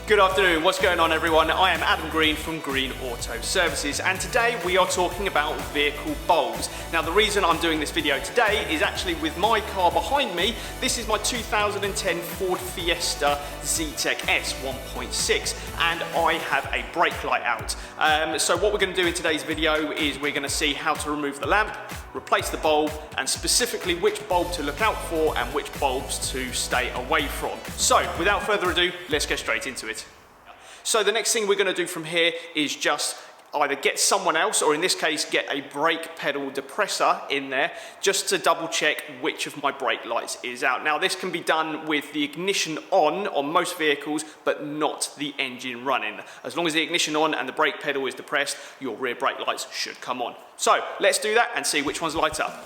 Good afternoon, what's going on everyone? I am Adam Green from Green Auto Services and today we are talking about vehicle bulbs. Now the reason I'm doing this video today is actually with my car behind me. This is my 2010 Ford Fiesta Zetec S 1.6 and I have a brake light out. So what we're going to do in today's video is we're going to see how to remove the lamp, replace the bulb and specifically which bulb to look out for and which bulbs to stay away from. So without further ado, let's get straight into it. So the next thing we're going to do from here is just either get someone else, or in this case get a brake pedal depressor in there just to double check which of my brake lights is out. Now this can be done with the ignition on most vehicles but not the engine running. As long as the ignition on and the brake pedal is depressed, your rear brake lights should come on. So let's do that and see which ones light up.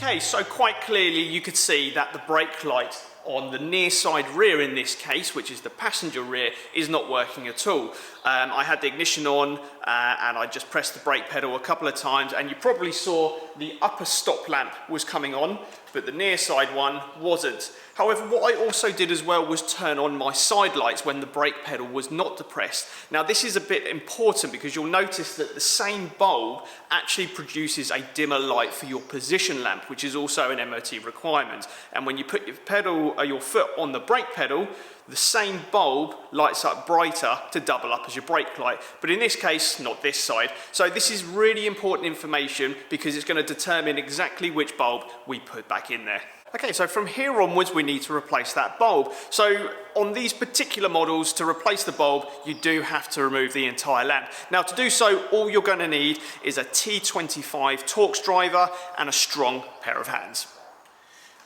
Okay, so quite clearly you could see that the brake light on the near side rear in this case, which is the passenger rear, is not working at all. I had the ignition on and I just pressed the brake pedal a couple of times and you probably saw the upper stop lamp was coming on, but the near side one wasn't. However, what I also did as well was turn on my side lights when the brake pedal was not depressed. Now this is a bit important because you'll notice that the same bulb actually produces a dimmer light for your position lamp, which is also an MOT requirement. And when you put your pedal or your foot on the brake pedal, the same bulb lights up brighter to double up as your brake light. But in this case, not this side. So this is really important information because it's going to determine exactly which bulb we put back in there. Okay, so from here onwards we need to replace that bulb. So on these particular models, to replace the bulb, you do have to remove the entire lamp. Now to do so, all you're going to need is a T25 Torx driver and a strong pair of hands.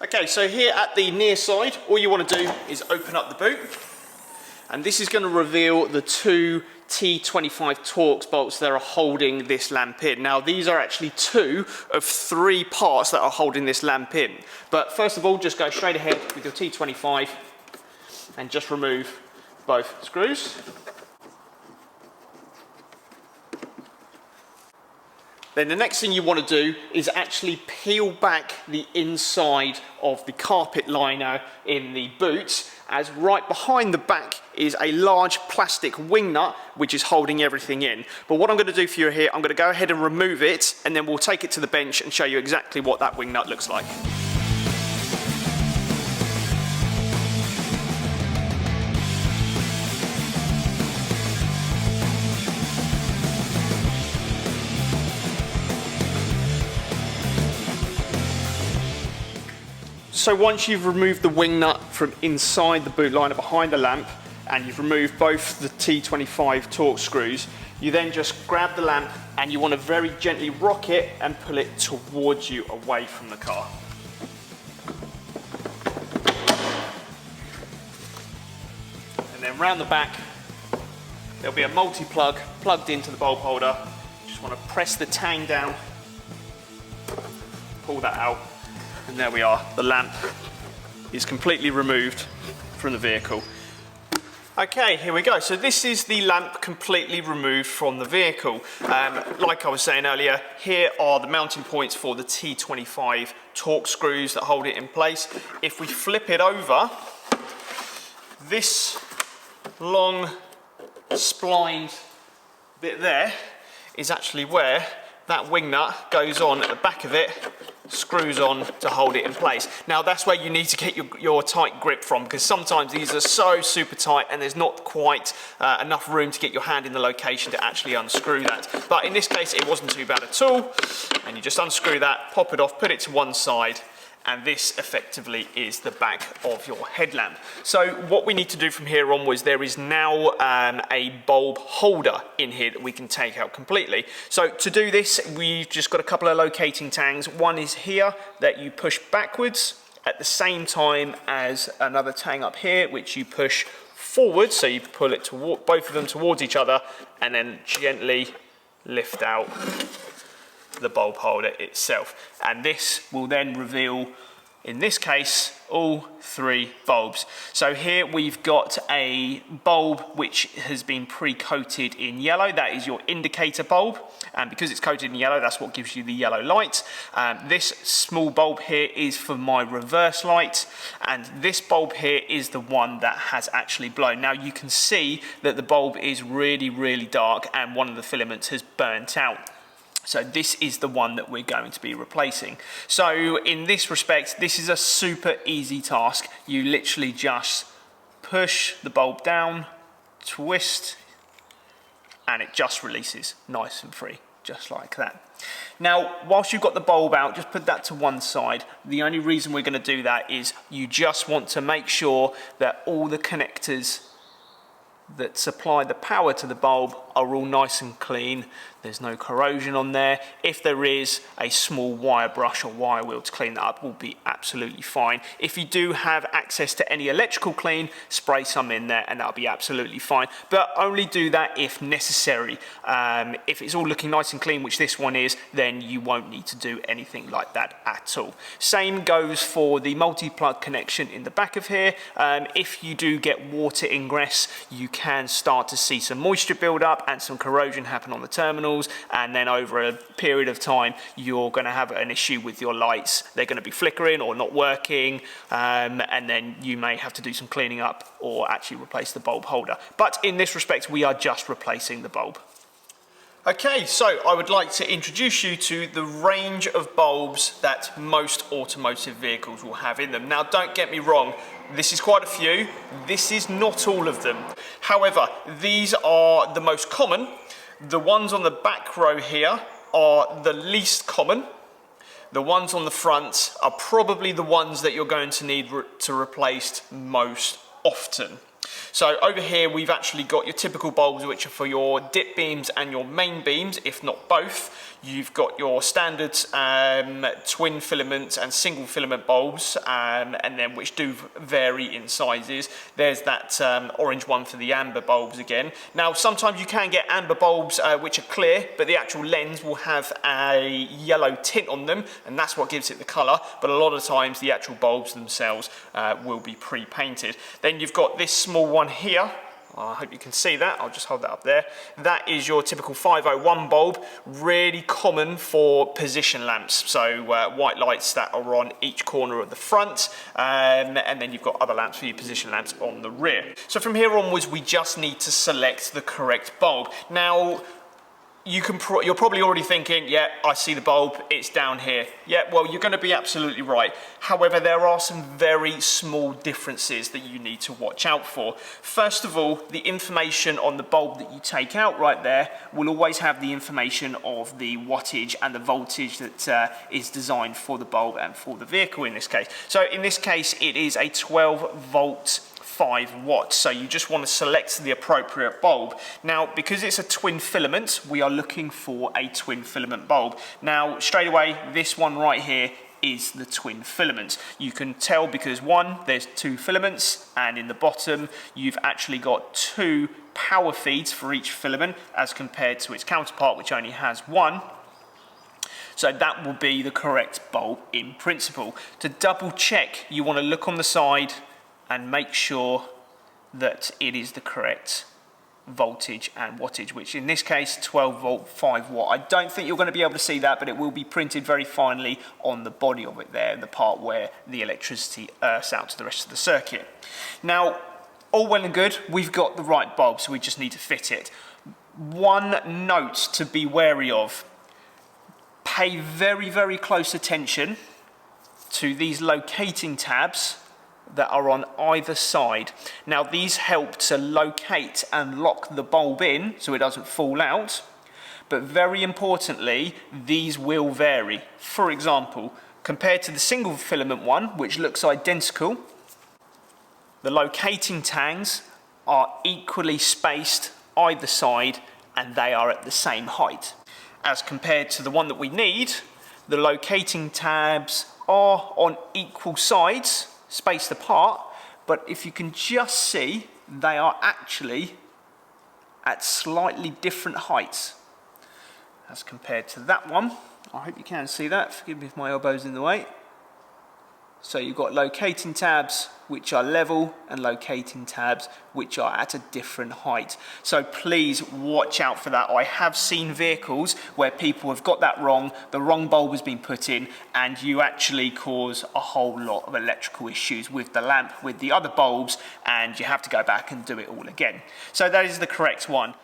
Okay, so here at the near side, all you want to do is open up the boot. And this is going to reveal the two T25 Torx bolts that are holding this lamp in. Now these are actually two of three parts that are holding this lamp in. But first of all, just go straight ahead with your T25 and just remove both screws. Then the next thing you want to do is actually peel back the inside of the carpet liner in the boot, as right behind the back is a large plastic wing nut which is holding everything in. But what I'm going to do for you here, I'm going to go ahead and remove it and then we'll take it to the bench and show you exactly what that wing nut looks like. So once you've removed the wing nut from inside the boot liner behind the lamp and you've removed both the T25 Torx screws, you then just grab the lamp and you want to very gently rock it and pull it towards you away from the car. And then round the back there'll be a multi-plug plugged into the bulb holder. Just want to press the tang down, pull that out. And there we are, the lamp is completely removed from the vehicle. Okay, here we go. So this is the lamp completely removed from the vehicle. Like I was saying earlier, here are the mounting points for the T25 Torx screws that hold it in place. If we flip it over, this long splined bit there is actually where that wing nut goes on at the back of it, screws on to hold it in place. Now that's where you need to get your tight grip from, because sometimes these are so super tight and there's not quite enough room to get your hand in the location to actually unscrew that. But in this case it wasn't too bad at all, and you just unscrew that, pop it off, put it to one side, and this effectively is the back of your headlamp. So what we need to do from here onwards, there is now a bulb holder in here that we can take out completely. So to do this, we've just got a couple of locating tangs. One is here that you push backwards at the same time as another tang up here, which you push forward, so you pull it toward both of them towards each other, and then gently lift out the bulb holder itself. And this will then reveal, in this case, all three bulbs. So here we've got a bulb which has been pre-coated in yellow. That is your indicator bulb, and because it's coated in yellow, that's what gives you the yellow light. This small bulb here is for my reverse light, and this bulb here is the one that has actually blown. Now you can see that the bulb is really dark and one of the filaments has burnt out. So this is the one that we're going to be replacing. So in this respect, this is a super easy task. You literally just push the bulb down, twist, and it just releases nice and free, just like that. Now, whilst you've got the bulb out, just put that to one side. The only reason we're going to do that is you just want to make sure that all the connectors that supply the power to the bulb are all nice and clean. There's no corrosion on there. If there is, a small wire brush or wire wheel to clean that up will be absolutely fine. If you do have access to any electrical clean, spray some in there and that'll be absolutely fine. But only do that if necessary. If it's all looking nice and clean, which this one is, then you won't need to do anything like that at all. Same goes for the multi-plug connection in the back of here. If you do get water ingress, you can start to see some moisture build up and some corrosion happen on the terminals, and then over a period of time you're going to have an issue with your lights. They're going to be flickering or not working, and then you may have to do some cleaning up or actually replace the bulb holder. But in this respect, we are just replacing the bulb. Okay, so I would like to introduce you to the range of bulbs that most automotive vehicles will have in them. Now, don't get me wrong, this is quite a few. This is not all of them. However, these are the most common. The ones on the back row here are the least common. The ones on the front are probably the ones that you're going to need to replace most often. So over here we've actually got your typical bulbs, which are for your dip beams and your main beams, if not both. You've got your standard twin filament and single filament bulbs, and then which do vary in sizes. There's that orange one for the amber bulbs again. Now sometimes you can get amber bulbs which are clear, but the actual lens will have a yellow tint on them, and that's what gives it the colour. But a lot of times the actual bulbs themselves will be pre-painted. Then you've got this small one here. I hope you can see that. I'll just hold that up there. That is your typical 501 bulb, really common for position lamps. So white lights that are on each corner of the front, and then you've got other lamps for your position lamps on the rear. So from here onwards, we just need to select the correct bulb. Now, you're probably already thinking, yeah, I see the bulb, it's down here. Yeah, well, you're going to be absolutely right. However, there are some very small differences that you need to watch out for. First of all, the information on the bulb that you take out right there will always have the information of the wattage and the voltage that is designed for the bulb and for the vehicle in this case. So in this case, it is a 12 volt 5 watts, so you just want to select the appropriate bulb. Now, because it's a twin filament, we are looking for a twin filament bulb. Now, straight away, this one right here is the twin filament. You can tell because one, there's two filaments, and in the bottom, you've actually got two power feeds for each filament as compared to its counterpart, which only has one. So that will be the correct bulb in principle. To double check, you want to look on the side and make sure that it is the correct voltage and wattage, which in this case 12 volt 5 watt. I don't think you're going to be able to see that, but it will be printed very finely on the body of it there, the part where the electricity earths out to the rest of the circuit. Now, all well and good, we've got the right bulb, so we just need to fit it. One note to be wary of: pay very close attention to these locating tabs that are on either side. Now, these help to locate and lock the bulb in so it doesn't fall out, but very importantly, these will vary. For example, Compared to the single filament one, which looks identical, the locating tangs are equally spaced either side and they are at the same height. As compared to the one that we need, the locating tabs are on equal sides, spaced apart, but if you can just see, they are actually at slightly different heights as compared to that one. I hope you can see that. Forgive me if my elbow's in the way. So you've got locating tabs which are level and locating tabs which are at a different height. So please watch out for that. I have seen vehicles where people have got that wrong, the wrong bulb has been put in, and you actually cause a whole lot of electrical issues with the lamp, with the other bulbs, and you have to go back and do it all again. So that is the correct one.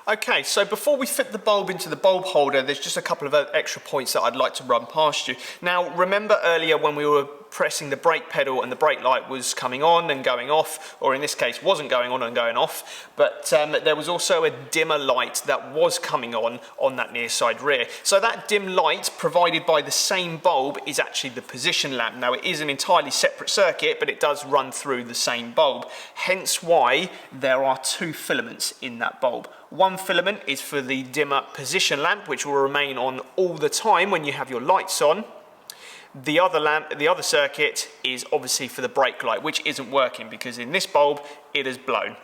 Okay, so before we fit the bulb into the bulb holder, there's just a couple of extra points that I'd like to run past you. Now, remember earlier when we were pressing the brake pedal and the brake light was coming on and going off, or in this case wasn't going on and going off, but there was also a dimmer light that was coming on that near side rear. So that dim light provided by the same bulb is actually the position lamp. Now it is an entirely separate circuit, but it does run through the same bulb, hence why there are two filaments in that bulb. One filament is for the dimmer position lamp, which will remain on all the time when you have your lights on. The other circuit is obviously for the brake light, which isn't working because in this bulb it has blown,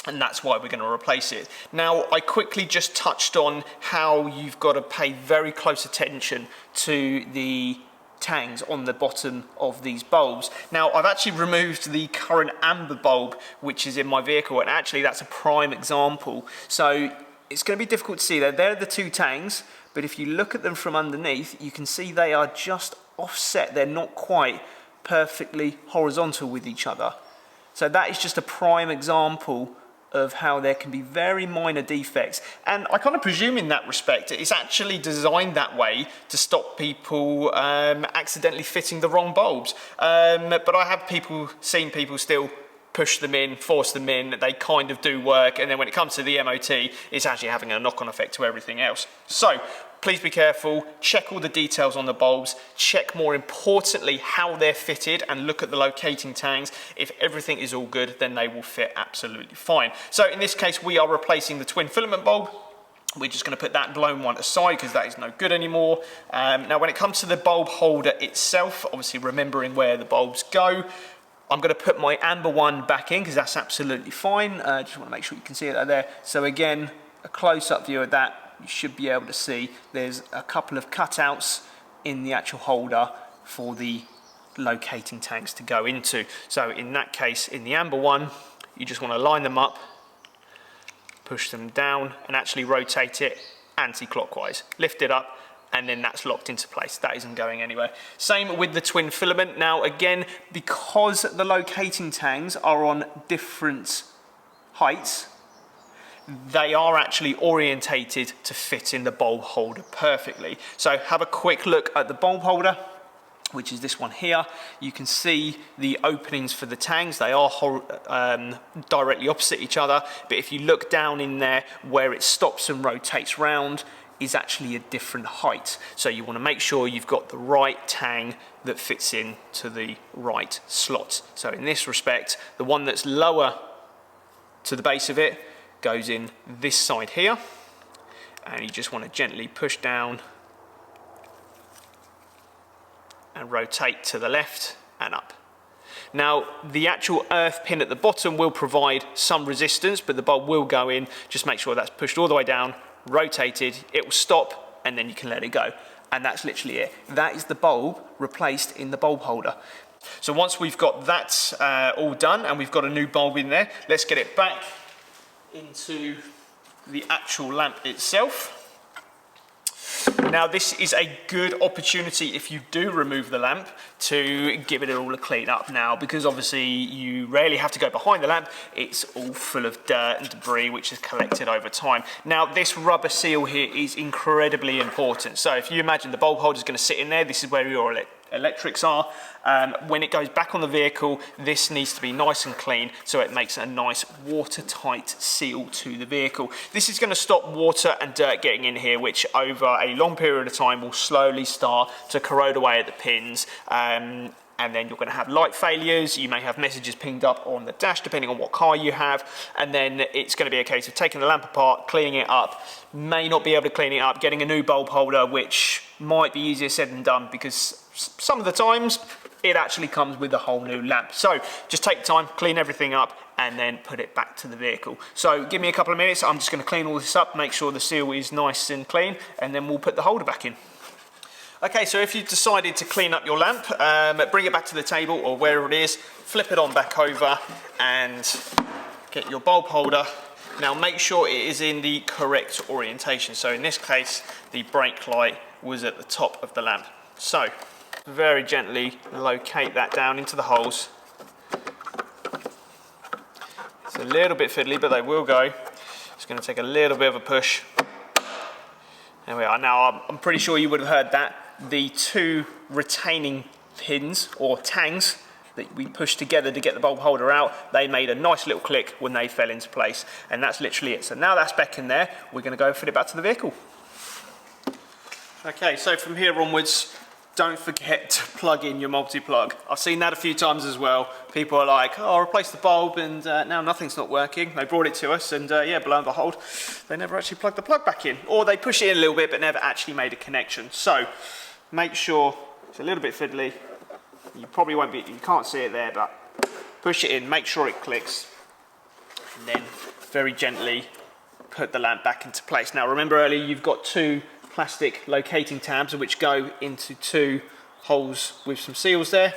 and that's why we're going to replace it. Now, I quickly just touched on how you've got to pay very close attention to the tangs on the bottom of these bulbs. Now, I've actually removed the current amber bulb which is in my vehicle, and actually that's a prime example. So it's going to be difficult to see that they're the two tangs, but if you look at them from underneath, you can see they are just offset. They're not quite perfectly horizontal with each other. So that is just a prime example of how there can be very minor defects, and I kind of presume in that respect it's actually designed that way to stop people accidentally fitting the wrong bulbs, but I have seen people still push them in, force them in, they kind of do work, and then when it comes to the MOT, it's actually having a knock-on effect to everything else. So please be careful, check all the details on the bulbs, check more importantly how they're fitted, and look at the locating tangs. If everything is all good, then they will fit absolutely fine. So in this case, we are replacing the twin filament bulb. We're just going to put that blown one aside because that is no good anymore. Now when it comes to the bulb holder itself, obviously remembering where the bulbs go, I'm going to put my amber one back in because that's absolutely fine. Just want to make sure you can see it there. So again, a close-up view of that, you should be able to see there's a couple of cutouts in the actual holder for the locating tanks to go into. So in that case, in the amber one, you just want to line them up, push them down, and actually rotate it anti-clockwise. Lift it up, and then that's locked into place. That isn't going anywhere. Same with the twin filament. Now again, because the locating tangs are on different heights, they are actually orientated to fit in the bulb holder perfectly. So have a quick look at the bulb holder, which is this one here. You can see the openings for the tangs. They are directly opposite each other, but if you look down in there where it stops and rotates round, is actually a different height. So you want to make sure you've got the right tang that fits in to the right slot. So in this respect, the one that's lower to the base of it goes in this side here, and you just want to gently push down and rotate to the left and up. Now the actual earth pin at the bottom will provide some resistance, but the bulb will go in. Just make sure that's pushed all the way down, rotated, it will stop, and then you can let it go. And that's literally it. That is the bulb replaced in the bulb holder. So once we've got that all done and we've got a new bulb in there, let's get it back into the actual lamp itself. Now this is a good opportunity, if you do remove the lamp, to give it all a clean up now, because obviously you rarely have to go behind the lamp. It's all full of dirt and debris which has collected over time. Now this rubber seal here is incredibly important. So if you imagine the bulb holder is going to sit in there, this is where your electrics are. When it goes back on the vehicle, this needs to be nice and clean so it makes a nice watertight seal to the vehicle. This is going to stop water and dirt getting in here, which over a long period of time will slowly start to corrode away at the pins. And then you're going to have light failures. You may have messages pinged up on the dash depending on what car you have, and then it's going to be a case of taking the lamp apart, cleaning it up. May not be able to clean it up, getting a new bulb holder, which might be easier said than done because some of the times it actually comes with a whole new lamp. So just take time, clean everything up, and then put it back to the vehicle. So give me a couple of minutes. I'm just going to clean all this up, make sure the seal is nice and clean, and then we'll put the holder back in. Okay, so if you've decided to clean up your lamp, bring it back to the table or wherever it is, flip it on back over and get your bulb holder. Now make sure it is in the correct orientation. So in this case, the brake light was at the top of the lamp. So very gently locate that down into the holes. It's a little bit fiddly, but they will go. It's going to take a little bit of a push. There we are. Now I'm pretty sure you would have heard that. The two retaining pins or tangs that we pushed together to get the bulb holder out, they made a nice little click when they fell into place, and that's literally it. So now that's back in there, we're going to go fit it back to the vehicle. Okay, so from here onwards, don't forget to plug in your multi-plug. I've seen that a few times as well. People are like, oh, I'll replace the bulb and now nothing's not working. They brought it to us and yeah, lo and behold, they never actually plugged the plug back in. Or they push it in a little bit but never actually made a connection. So make sure it's a little bit fiddly. You probably won't be, you can't see it there, but push it in, make sure it clicks, and then very gently put the lamp back into place. Now remember earlier, you've got two plastic locating tabs which go into two holes with some seals there,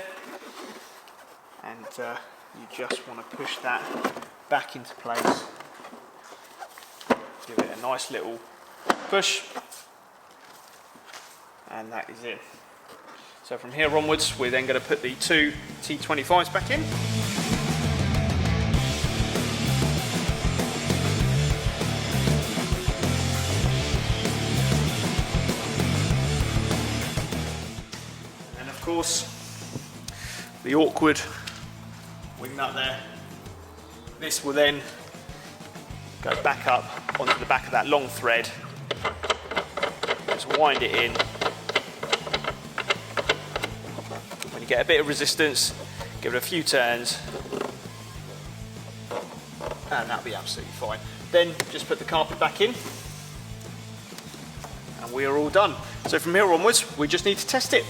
and you just want to push that back into place. Give it a nice little push, and that is it. So from here onwards, we're then going to put the two T25s back in. And of course, the awkward wing nut there. This will then go back up onto the back of that long thread. Just wind it in. Get a bit of resistance, give it a few turns, and that'll be absolutely fine. Then just put the carpet back in, and we are all done. So from here onwards, we just need to test it.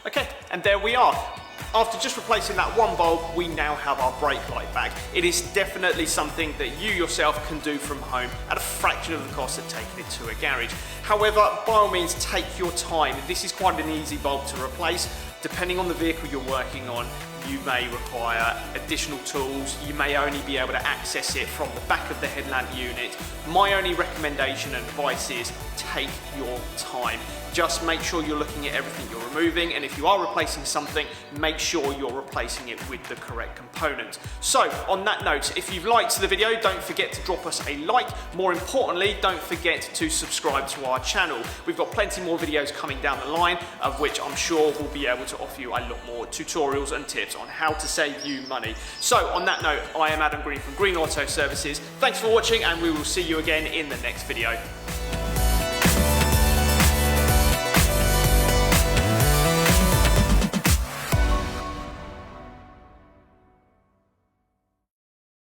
Okay, and there we are. After just replacing that one bulb, we now have our brake light back. It is definitely something that you yourself can do from home at a fraction of the cost of taking it to a garage. However, by all means, take your time. This is quite an easy bulb to replace. Depending on the vehicle you're working on, you may require additional tools. You may only be able to access it from the back of the headlamp unit. My only recommendation and advice is take your time. Just make sure you're looking at everything you're removing, and if you are replacing something, make sure you're replacing it with the correct component. So on that note, if you've liked the video, don't forget to drop us a like. More importantly, don't forget to subscribe to our channel. We've got plenty more videos coming down the line, of which I'm sure we'll be able to offer you a lot more tutorials and tips on how to save you money. So on that note, I am Adam Green from Green Auto Services. Thanks for watching, and we will see you again in the next video.